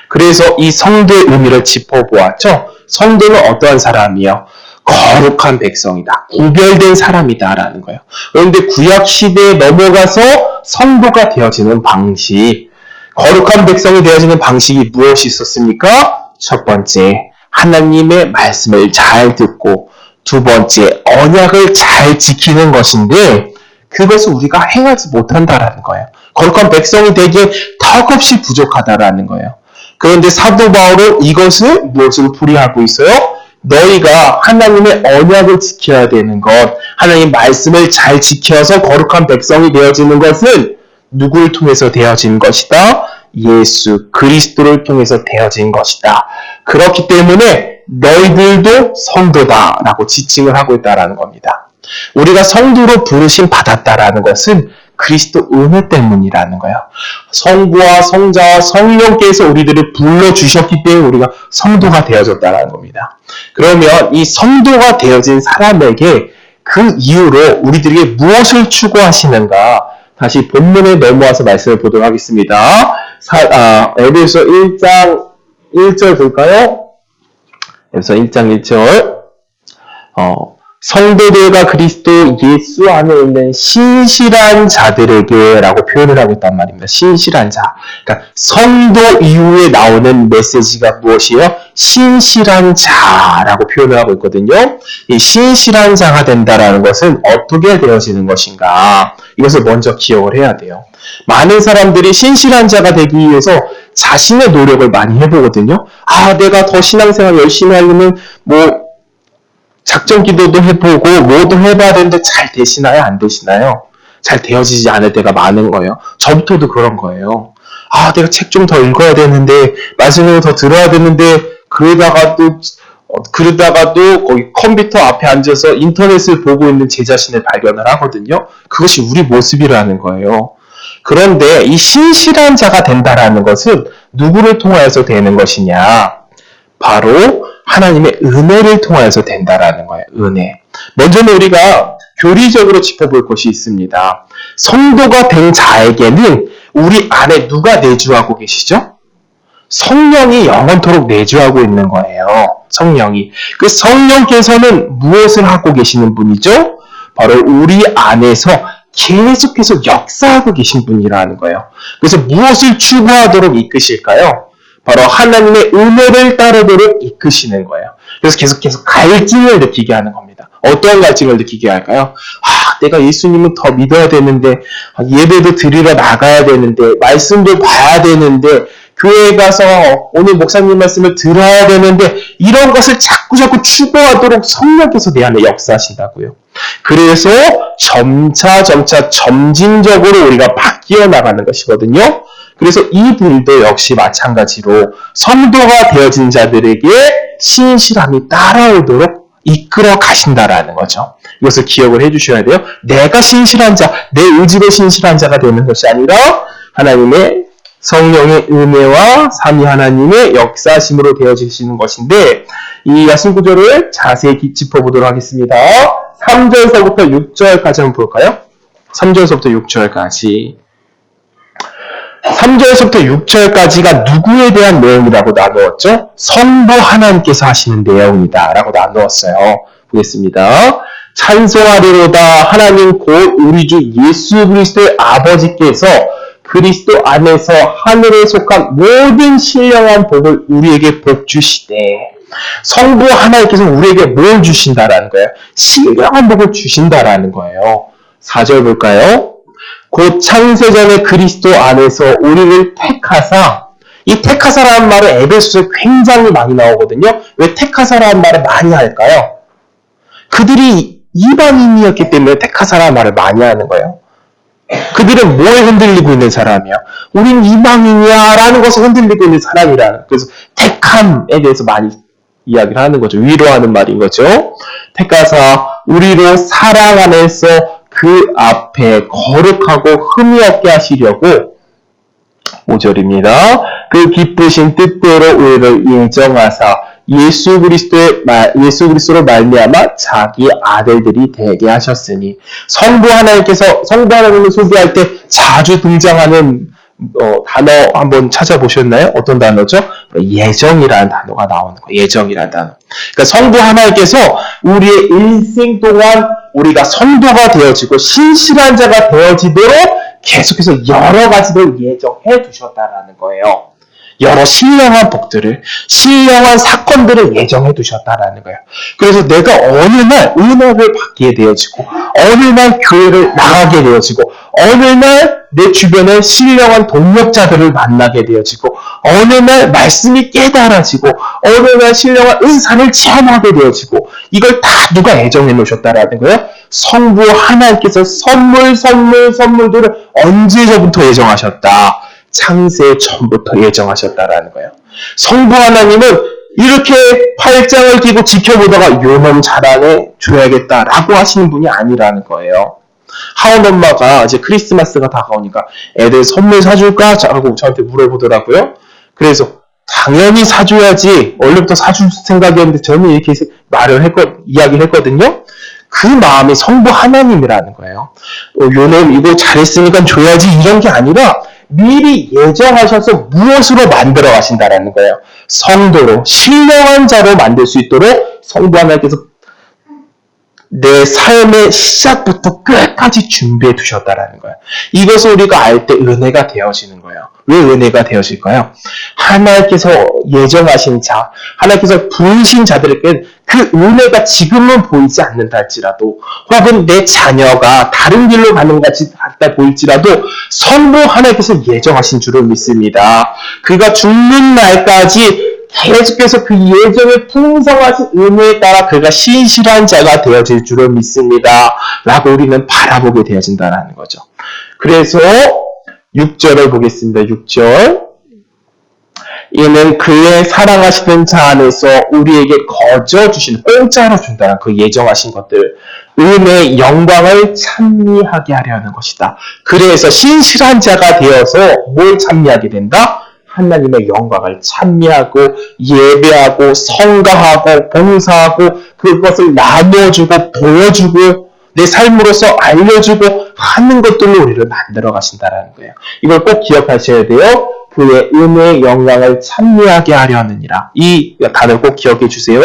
그래서 이 성도의 의미를 짚어보았죠. 성도는 어떠한 사람이요? 거룩한 백성이다. 구별된 사람이다라는 거예요. 그런데 구약 시대에 넘어가서 성도가 되어지는 방식, 거룩한 백성이 되어지는 방식이 무엇이 있었습니까? 첫 번째, 하나님의 말씀을 잘 듣고 두 번째, 언약을 잘 지키는 것인데 그것을 우리가 행하지 못한다라는 거예요. 거룩한 백성이 되기에 턱없이 부족하다라는 거예요. 그런데 사도 바울은 이것을 무엇으로 풀이하고 있어요? 너희가 하나님의 언약을 지켜야 되는 것, 하나님 말씀을 잘 지켜서 거룩한 백성이 되어지는 것은 누구를 통해서 되어진 것이다? 예수 그리스도를 통해서 되어진 것이다. 그렇기 때문에 너희들도 성도다라고 지칭을 하고 있다라는 겁니다. 우리가 성도로 부르심 받았다라는 것은 그리스도 은혜 때문이라는 거예요. 성부와 성자와 성령께서 우리들을 불러주셨기 때문에 우리가 성도가 되어졌다는 겁니다. 그러면 이 성도가 되어진 사람에게 그 이후로 우리들에게 무엇을 추구하시는가? 다시 본문에 넘어와서 말씀을 보도록 하겠습니다. 에베소 1장 1절 볼까요? 에베소 1장 1절. 성도들과 그리스도 예수 안에 있는 신실한 자들에게 라고 표현을 하고 있단 말입니다. 신실한 자. 그러니까 성도 이후에 나오는 메시지가 무엇이에요? 신실한 자라고 표현을 하고 있거든요. 이 신실한 자가 된다라는 것은 어떻게 되어지는 것인가? 이것을 먼저 기억을 해야 돼요. 많은 사람들이 신실한 자가 되기 위해서 자신의 노력을 많이 해보거든요. 내가 더 신앙생활 열심히 하려면 작전 기도도 해보고 뭐도 해봐야 되는데 잘 되시나요? 안 되시나요? 잘 되어지지 않을 때가 많은 거예요. 저부터도 그런 거예요. 아, 내가 책 좀 더 읽어야 되는데, 말씀을 더 들어야 되는데, 그러다가도 거기 컴퓨터 앞에 앉아서 인터넷을 보고 있는 제 자신을 발견을 하거든요. 그것이 우리 모습이라는 거예요. 그런데 이 신실한 자가 된다라는 것은 누구를 통하여서 되는 것이냐? 바로 하나님의 은혜를 통하여서 된다라는 거예요. 은혜. 먼저는 우리가 교리적으로 짚어볼 것이 있습니다. 성도가 된 자에게는 우리 안에 누가 내주하고 계시죠? 성령이 영원토록 내주하고 있는 거예요. 성령이. 그 성령께서는 무엇을 하고 계시는 분이죠? 바로 우리 안에서 계속해서 역사하고 계신 분이라는 거예요. 그래서 무엇을 추구하도록 이끄실까요? 바로 하나님의 은혜를 따르도록 이끄시는 거예요. 그래서 계속 갈증을 느끼게 하는 겁니다. 어떤 갈증을 느끼게 할까요? 내가 예수님은 더 믿어야 되는데, 예배도 드리러 나가야 되는데, 말씀도 봐야 되는데, 교회에 가서 오늘 목사님 말씀을 들어야 되는데, 이런 것을 자꾸 추구하도록 성령께서 내 안에 역사하신다고요. 그래서 점차 점진적으로 우리가 바뀌어 나가는 것이거든요. 그래서 이분도 역시 마찬가지로 성도가 되어진 자들에게 신실함이 따라오도록 이끌어 가신다라는 거죠. 이것을 기억을 해주셔야 돼요. 내가 신실한 자, 내 의지로 신실한 자가 되는 것이 아니라 하나님의 성령의 은혜와 삼위 하나님의 역사심으로 되어지시는 것인데, 이 말씀 구절을 자세히 짚어보도록 하겠습니다. 3절서부터 6절까지 한번 볼까요? 3절서부터 6절까지. 3절에서부터 6절까지가 누구에 대한 내용이라고 나누었죠? 성부 하나님께서 하시는 내용이다 라고 나누었어요. 보겠습니다. 찬송하리로다 하나님 곧 우리 주 예수 그리스도의 아버지께서 그리스도 안에서 하늘에 속한 모든 신령한 복을 우리에게 복 주시되, 성부 하나님께서 우리에게 뭘 주신다라는 거예요? 신령한 복을 주신다라는 거예요. 4절 볼까요? 곧 창세전에 그리스도 안에서 우리를 택하사, 이 택하사라는 말은 에베소서에 굉장히 많이 나오거든요. 왜 택하사라는 말을 많이 할까요? 그들이 이방인이었기 때문에 택하사라는 말을 많이 하는 거예요. 그들은 뭐에 흔들리고 있는 사람이야? 우린 이방인이야 라는 것에 흔들리고 있는 사람이라는, 그래서 택함에 대해서 많이 이야기를 하는 거죠. 위로하는 말인 거죠. 택하사 우리로 사랑 안에서 그 앞에 거룩하고 흠이 없게 하시려고, 5절입니다. 그 기쁘신 뜻대로 우리를 인정하사 예수 그리스도로 말미암아 자기 아들들이 되게 하셨으니, 성부 하나님을 소개할 때 자주 등장하는 단어 한번 찾아보셨나요? 어떤 단어죠? 예정이라는 단어가 나오는 거예요. 예정이라는 단어. 그러니까 성부 하나님께서 우리의 일생 동안 우리가 성도가 되어지고 신실한 자가 되어지도록 계속해서 여러 가지를 예정해 두셨다라는 거예요. 여러 신령한 복들을, 신령한 사건들을 예정해 두셨다라는 거예요. 그래서 내가 어느 날 은혜를 받게 되어지고, 어느 날 교회를 나가게 되어지고, 어느 날 내 주변에 신령한 동력자들을 만나게 되어지고, 어느 날 말씀이 깨달아지고, 어느 날 신령한 은사를 체험하게 되어지고, 이걸 다 누가 예정해 놓으셨다라는 거예요? 성부 하나님께서 선물들을 언제서부터 예정하셨다? 창세 전부터 예정하셨다라는 거예요. 성부 하나님은 이렇게 팔짱을 끼고 지켜보다가 요놈 잘하네 줘야겠다라고 하시는 분이 아니라는 거예요. 하원 엄마가 이제 크리스마스가 다가오니까 애들 선물 사줄까? 하고 저한테 물어보더라고요. 그래서 당연히 사줘야지. 원래부터 사줄 생각이었는데 저는 이렇게 이야기를 했거든요. 그 마음이 성부 하나님이라는 거예요. 요놈 이거 잘했으니까 줘야지 이런 게 아니라 미리 예정하셔서 무엇으로 만들어 가신다라는 거예요. 성도로, 신령한 자로 만들 수 있도록 성부 하나님께서 내 삶의 시작부터 끝까지 준비해 두셨다라는 거예요. 이것을 우리가 알 때 은혜가 되어지는 거예요. 왜 은혜가 되어질까요? 하나님께서 예정하신 자, 하나님께서 부르신 자들에게 그 은혜가 지금은 보이지 않는다 할지라도, 혹은 내 자녀가 다른 길로 가는 것 같다 보일지라도 성부 하나님께서 예정하신 줄을 믿습니다. 그가 죽는 날까지 계속해서 그 예정의 풍성하신 은혜에 따라 그가 신실한 자가 되어질 줄을 믿습니다. 라고 우리는 바라보게 되어진다는 거죠. 그래서 6절을 보겠습니다. 6절. 이는 그의 사랑하시는 자 안에서 우리에게 거저 주신, 공짜로 준다는 그 예정하신 것들, 은혜의 영광을 찬미하게 하려는 것이다. 그래서 신실한 자가 되어서 뭘 찬미하게 된다? 하나님의 영광을 찬미하고 예배하고 성가하고 봉사하고 그것을 나눠주고 보여주고 내 삶으로서 알려주고 하는 것들로 우리를 만들어 가신다는 거예요. 이걸 꼭 기억하셔야 돼요. 그의 은혜의 영광을 찬미하게 하려느니라. 이 단어를 꼭 기억해 주세요.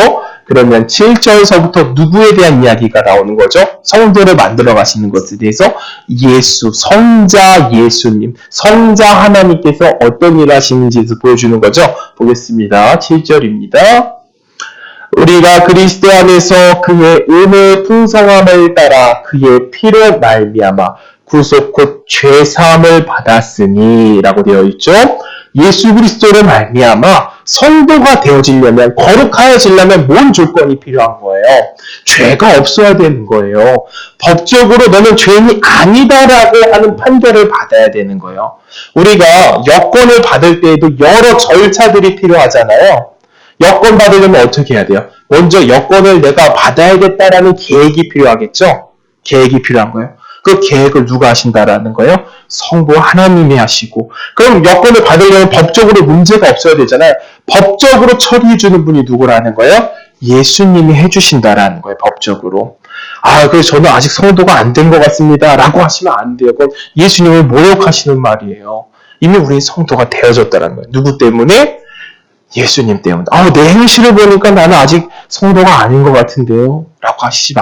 그러면 7절서부터 누구에 대한 이야기가 나오는 거죠? 성도를 만들어 가시는 것에 대해서 예수, 성자 예수님, 성자 하나님께서 어떤 일을 하시는지에서 보여주는 거죠. 보겠습니다. 7절입니다. 우리가 그리스도 안에서 그의 은혜의 풍성함을 따라 그의 피로 말미암아 구속 곧 죄사함을 받았으니 라고 되어 있죠. 예수 그리스도를 말미암아 성도가 되어지려면, 거룩하여지려면 뭔 조건이 필요한 거예요? 죄가 없어야 되는 거예요. 법적으로 너는 죄인이 아니다라고 하는 판결을 받아야 되는 거예요. 우리가 여권을 받을 때에도 여러 절차들이 필요하잖아요. 여권 받으려면 어떻게 해야 돼요? 먼저 여권을 내가 받아야겠다라는 계획이 필요하겠죠? 계획이 필요한 거예요. 그 계획을 누가 하신다라는 거예요? 성부 하나님이 하시고. 그럼 여권을 받으려면 법적으로 문제가 없어야 되잖아요. 법적으로 처리해주는 분이 누구라는 거예요? 예수님이 해주신다라는 거예요. 법적으로. 그래서 저는 아직 성도가 안 된 것 같습니다. 라고 하시면 안 돼요. 그건 예수님을 모욕하시는 말이에요. 이미 우리 성도가 되어졌다는 거예요. 누구 때문에? 예수님 때문에. 내 행실을 보니까 나는 아직 성도가 아닌 것 같은데요. 라고 하시지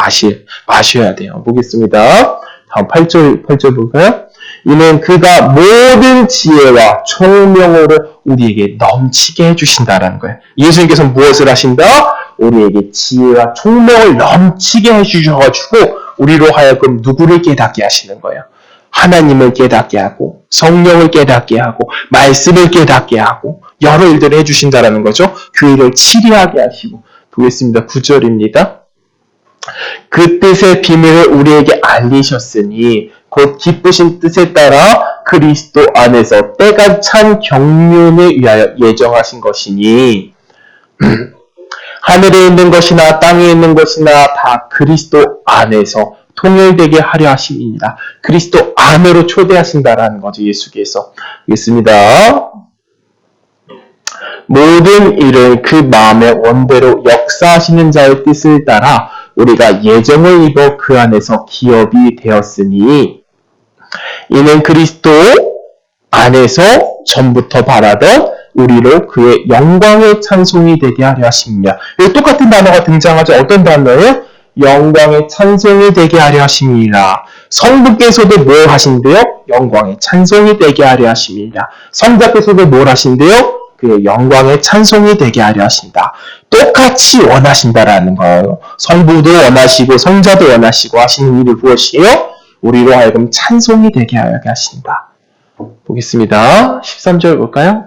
마셔야 돼요. 보겠습니다. 다음 8절 볼까요? 이는 그가 모든 지혜와 총명으로 우리에게 넘치게 해주신다라는 거예요. 예수님께서 무엇을 하신다? 우리에게 지혜와 총명을 넘치게 해주셔가지고 우리로 하여금 누구를 깨닫게 하시는 거예요? 하나님을 깨닫게 하고 성령을 깨닫게 하고 말씀을 깨닫게 하고 여러 일들을 해주신다라는 거죠. 교회를 치리하게 하시고. 보겠습니다. 9절입니다. 그 뜻의 비밀을 우리에게 알리셨으니 곧 기쁘신 뜻에 따라 그리스도 안에서 때가 찬 경륜을 위하여 예정하신 것이니 하늘에 있는 것이나 땅에 있는 것이나 다 그리스도 안에서 통일되게 하려 하심이니라. 그리스도 안으로 초대하신다라는 거죠. 예수께서. 있습니다. 모든 일을 그 마음의 원대로 역사하시는 자의 뜻을 따라 우리가 예정을 입어 그 안에서 기업이 되었으니 이는 그리스도 안에서 전부터 바라던 우리로 그의 영광의 찬송이 되게 하려 하심이냐. 여기 똑같은 단어가 등장하죠. 어떤 단어예요? 영광의 찬송이 되게 하려 하심이라. 성부께서도 뭘 하신대요? 영광의 찬송이 되게 하려 하심이라. 성자께서도 뭘 하신대요? 그의 영광의 찬송이 되게 하려 하신다. 똑같이 원하신다라는 거예요. 성부도 원하시고 성자도 원하시고 하시는 일이 무엇이에요? 우리로 하여금 찬송이 되게 하려 하신다. 보겠습니다. 13절 볼까요?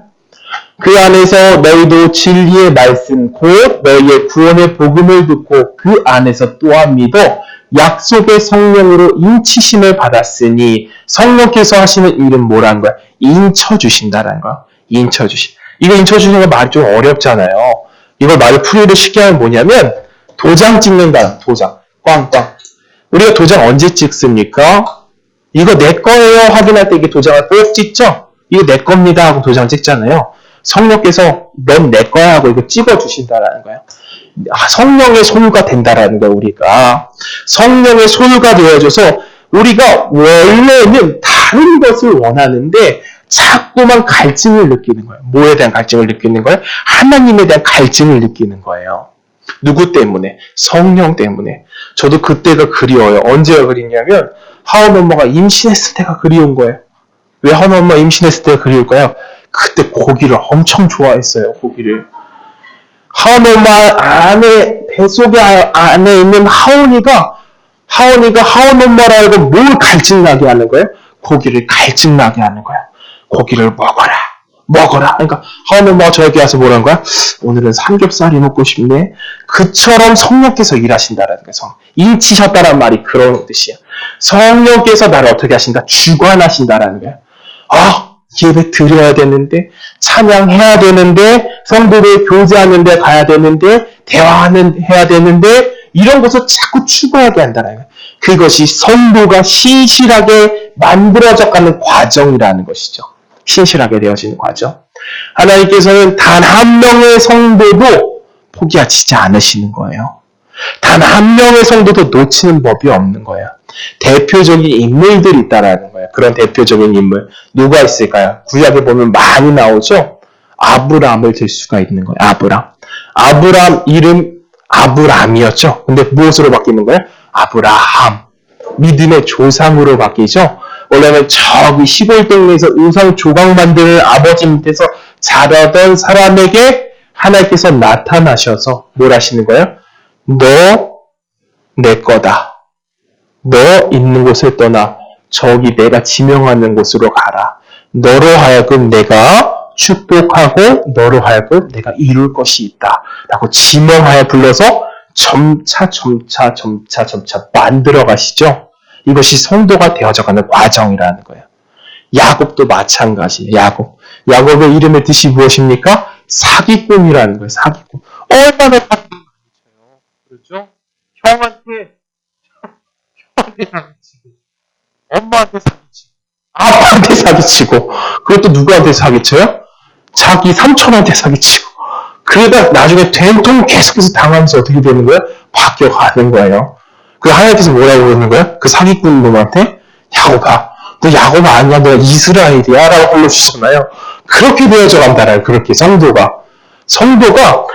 그 안에서 너희도 진리의 말씀 곧 너희의 구원의 복음을 듣고 그 안에서 또한 믿어 약속의 성령으로 인치심을 받았으니 성령께서 하시는 일은 뭐라는 거야? 인쳐주신다라는 거야. 인쳐주신. 이거 인쳐주시는 거 말이 좀 어렵잖아요. 이걸 말을 풀이를 쉽게 하면 뭐냐면 도장 찍는다. 도장. 꽝꽝. 우리가 도장 언제 찍습니까? 이거 내 거예요 확인할 때 이게 도장을 꼭 찍죠? 이거 내 겁니다 하고 도장 찍잖아요. 성령께서 넌 내 거야 하고 이거 찍어주신다라는 거예요. 성령의 소유가 된다라는 거예요. 우리가 성령의 소유가 되어져서 우리가 원래는 다른 것을 원하는데 자꾸만 갈증을 느끼는 거예요. 뭐에 대한 갈증을 느끼는 거예요? 하나님에 대한 갈증을 느끼는 거예요. 누구 때문에? 성령 때문에. 저도 그때가 그리워요. 언제가 그리냐면 하원 엄마가 임신했을 때가 그리운 거예요. 왜 하원 엄마 임신했을 때가 그리울까요? 그때 고기를 엄청 좋아했어요. 고기를. 하원 엄마 안에 뱃속에 안에 있는 하원이가 하원 엄마라고 뭘 갈증나게 하는 거예요? 고기를 갈증나게 하는 거예요. 고기를 먹어라. 먹어라. 그러니까 하나님 뭐 저에게 와서 뭐라는 거야? 오늘은 삼겹살이 먹고 싶네. 그처럼 성령께서 일하신다라는 거예요. 인치셨다란 말이 그런 뜻이에요. 성령께서 나를 어떻게 하신다? 주관하신다라는 거예요. 아, 예배 드려야 되는데, 찬양해야 되는데, 성도들 교제하는 데 가야 되는데, 대화하는 해야 되는데, 이런 것을 자꾸 추구하게 한다는 거예요. 그것이 성도가 신실하게 만들어져 가는 과정이라는 것이죠. 신실하게 되어지는 과정. 하나님께서는 단 한 명의 성도도 포기하지 않으시는 거예요. 단 한 명의 성도도 놓치는 법이 없는 거예요. 대표적인 인물들이 있다라는 거예요. 그런 대표적인 인물. 누가 있을까요? 구약에 보면 많이 나오죠? 아브라함을 들 수가 있는 거예요. 아브라함 이름 아브람이었죠. 근데 무엇으로 바뀌는 거예요? 아브라함. 믿음의 조상으로 바뀌죠. 원래는 저기 시골 동네에서 우상 조각 만드는 아버지 밑에서 자라던 사람에게 하나님께서 나타나셔서 뭘 하시는 거예요? 너 내 거다. 너 있는 곳을 떠나 저기 내가 지명하는 곳으로 가라. 너로 하여금 내가 축복하고 너로 하여금 내가 이룰 것이 있다. 라고 지명하여 불러서 점차 만들어 가시죠. 이것이 성도가 되어져가는 과정이라는 거예요. 야곱도 마찬가지예요. 야곱의 이름의 뜻이 무엇입니까? 사기꾼이라는 거예요. 사기꾼. 얼마나 사기꾼이에요. 그렇죠? 형한테 사기치고, 엄마한테 사기치고, 아빠한테 사기치고, 그것도 누구한테 사기쳐요? 자기 삼촌한테 사기치고. 그러다 나중에 된통 계속해서 당하면서 어떻게 되는 거예요? 바뀌어가는 거예요. 그 하나님께서 뭐라고 그러는 거예요? 그 사기꾼 놈한테? 야곱아, 너 야곱 아니야? 너 이스라엘이야? 라고 불러주잖아요. 그렇게 되어져 간다라요. 그렇게 성도가 성부와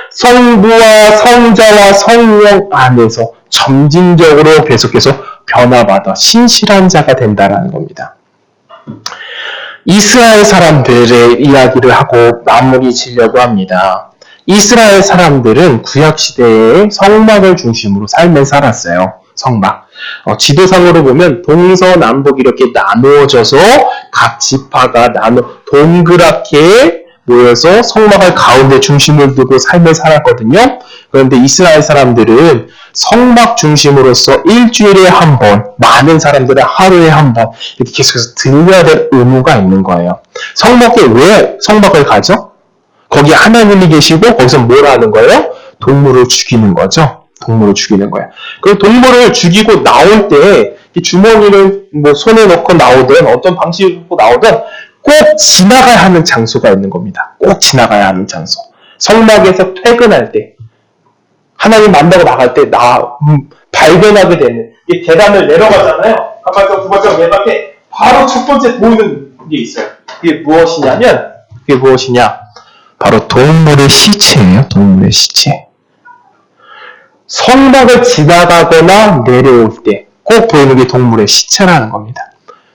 성자와 성령 안에서 점진적으로 계속해서 변화받아 신실한 자가 된다라는 겁니다. 이스라엘 사람들의 이야기를 하고 마무리 지려고 합니다. 이스라엘 사람들은 구약시대에 성막을 중심으로 삶을 살았어요. 성막. 지도상으로 보면 동서남북 이렇게 나누어져서 각 지파가 동그랗게 모여서 성막을 가운데 중심을 두고 삶을 살았거든요. 그런데 이스라엘 사람들은 성막 중심으로서 일주일에 한 번, 많은 사람들은 하루에 한 번 이렇게 계속해서 들려야 될 의무가 있는 거예요. 성막에 왜 성막을 가죠? 거기 하나님이 계시고 거기서 뭘 하는 거예요? 동물을 죽이는 거죠. 동물을 죽이는 거예요. 그 동물을 죽이고 나올 때 주머니를 뭐 손에 넣고 나오든 어떤 방식으로 넣고 나오든 꼭 지나가야 하는 장소가 있는 겁니다. 꼭 지나가야 하는 장소. 성막에서 퇴근할 때 하나님 만나고 나갈 때 발견하게 되는 이 계단을 내려가잖아요. 한 발짝 두 발짝 내려갈 때 바로 첫 번째 보이는 게 있어요. 그게 무엇이냐? 바로 동물의 시체예요. 동물의 시체. 성막을 지나가거나 내려올 때 꼭 보이는 게 동물의 시체라는 겁니다.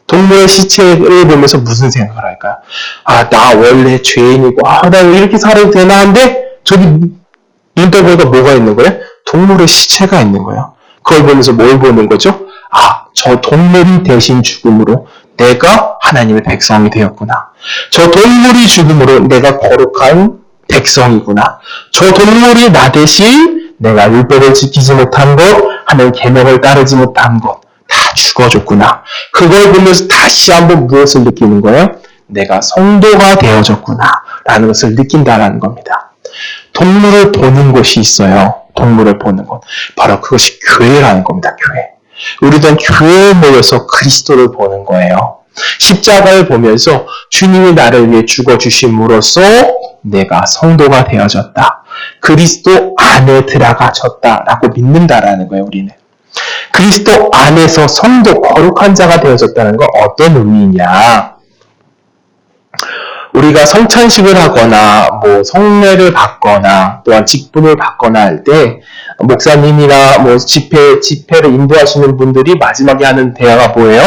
동물의 시체를 보면서 무슨 생각을 할까요? 아, 나 원래 죄인이고, 나 이렇게 살아도 되나 한데, 저기 눈 떠보니까 뭐가 있는 거예요? 동물의 시체가 있는 거예요. 그걸 보면서 뭘 보는 거죠? 아, 저 동물이 대신 죽음으로 내가 하나님의 백성이 되었구나. 저 동물이 죽음으로 내가 거룩한 백성이구나. 저 동물이 나 대신 내가 율법을 지키지 못한 것, 하나님의 계명을 따르지 못한 것, 다 죽어줬구나. 그걸 보면서 다시 한번 무엇을 느끼는 거예요? 내가 성도가 되어졌구나. 라는 것을 느낀다라는 겁니다. 동물을 보는 곳이 있어요. 동물을 보는 곳. 바로 그것이 교회라는 겁니다. 교회. 우리는 교회에 모여서 그리스도를 보는 거예요. 십자가를 보면서 주님이 나를 위해 죽어주심으로써 내가 성도가 되어졌다. 그리스도 안에 들어가졌다라고 믿는다라는 거예요. 우리는. 그리스도 안에서 성도 거룩한 자가 되어졌다는 건 어떤 의미냐? 우리가 성찬식을 하거나 뭐 성례를 받거나 또한 직분을 받거나 할 때 목사님이나 뭐 집회를 인도하시는 분들이 마지막에 하는 대화가 뭐예요?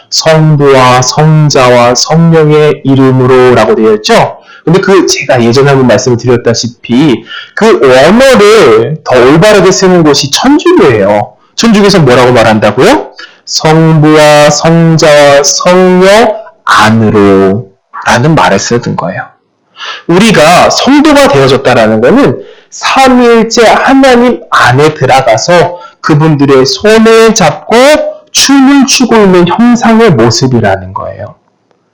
성부와 성자와 성령의 이름으로라고 되어 있죠. 근데 제가 예전에 한번 말씀을 드렸다시피 그 원어를 더 올바르게 쓰는 곳이 천주교예요. 천주교에서 뭐라고 말한다고요? 성부와 성자와 성령 안으로 라는 말을 쓰는 거예요. 우리가 성도가 되어졌다라는 것은 삼위일체 하나님 안에 들어가서 그분들의 손을 잡고 춤을 추고 있는 형상의 모습이라는 거예요.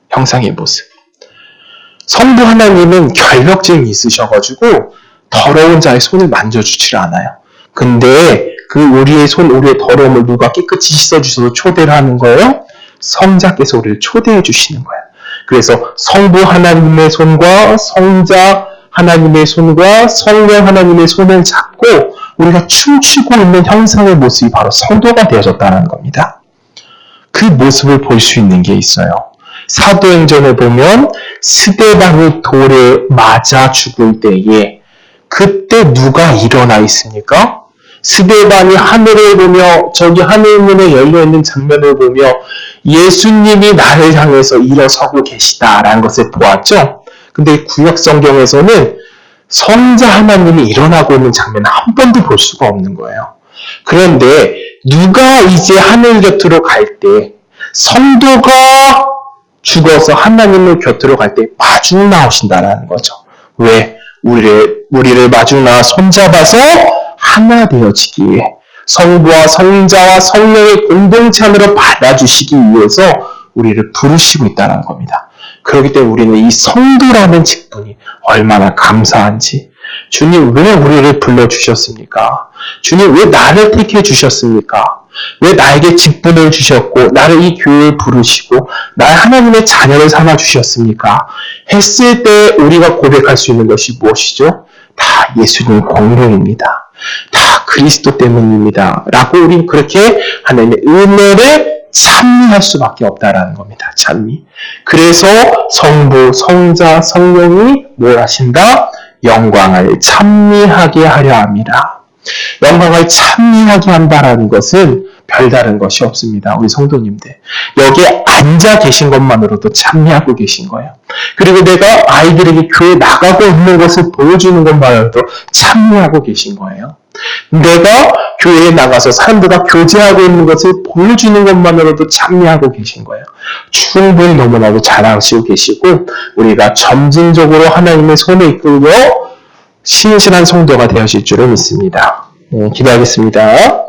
형상의 모습. 성부 하나님은 결벽증이 있으셔가지고 더러운 자의 손을 만져주질 않아요. 근데 그 우리의 더러움을 누가 깨끗이 씻어주셔서 초대를 하는 거예요? 성자께서 우리를 초대해 주시는 거예요. 그래서 성부 하나님의 손과 성자 하나님의 손과 성령 하나님의 손을 잡고 우리가 춤추고 있는 형상의 모습이 바로 성도가 되어졌다는 겁니다. 그 모습을 볼 수 있는 게 있어요. 사도행전에 보면 스데반이 돌에 맞아 죽을 때에 그때 누가 일어나 있습니까? 스데반이 하늘을 보며 저기 하늘문에 열려있는 장면을 보며 예수님이 나를 향해서 일어서고 계시다라는 것을 보았죠. 근데 구약 성경에서는 성자 하나님이 일어나고 있는 장면을 한 번도 볼 수가 없는 거예요. 그런데 누가 이제 하늘 곁으로 갈 때 성도가 죽어서 하나님의 곁으로 갈 때 마중 나오신다라는 거죠. 왜? 우리를 마중 나와 손잡아서 하나 되어지기 위해 성부와 성자와 성령의 공동체 안으로 받아주시기 위해서 우리를 부르시고 있다는 겁니다. 그렇기 때문에 우리는 이 성도라는 직분이 얼마나 감사한지, 주님 왜 우리를 불러주셨습니까? 주님 왜 나를 택해 주셨습니까? 왜 나에게 직분을 주셨고 나를 이 교회에 부르시고 나의 하나님의 자녀를 삼아 주셨습니까? 했을 때 우리가 고백할 수 있는 것이 무엇이죠? 다 예수님 공로입니다. 다 그리스도 때문입니다. 라고 우리는 그렇게 하나님의 은혜를 찬미할 수밖에 없다라는 겁니다. 찬미. 그래서 성부, 성자, 성령이 뭘 하신다? 영광을 찬미하게 하려 합니다. 영광을 찬미하게 한다라는 것은 별다른 것이 없습니다. 우리 성도님들. 여기에 앉아 계신 것만으로도 찬미하고 계신 거예요. 그리고 내가 아이들에게 교회 나가고 있는 것을 보여주는 것만으로도 찬미하고 계신 거예요. 내가 교회에 나가서 사람들과 교제하고 있는 것을 보여주는 것만으로도 찬미하고 계신 거예요. 충분히 너무나도 잘하시고 계시고 우리가 점진적으로 하나님의 손에 이끌려 신실한 성도가 되어질 줄을 믿습니다. 기도하겠습니다.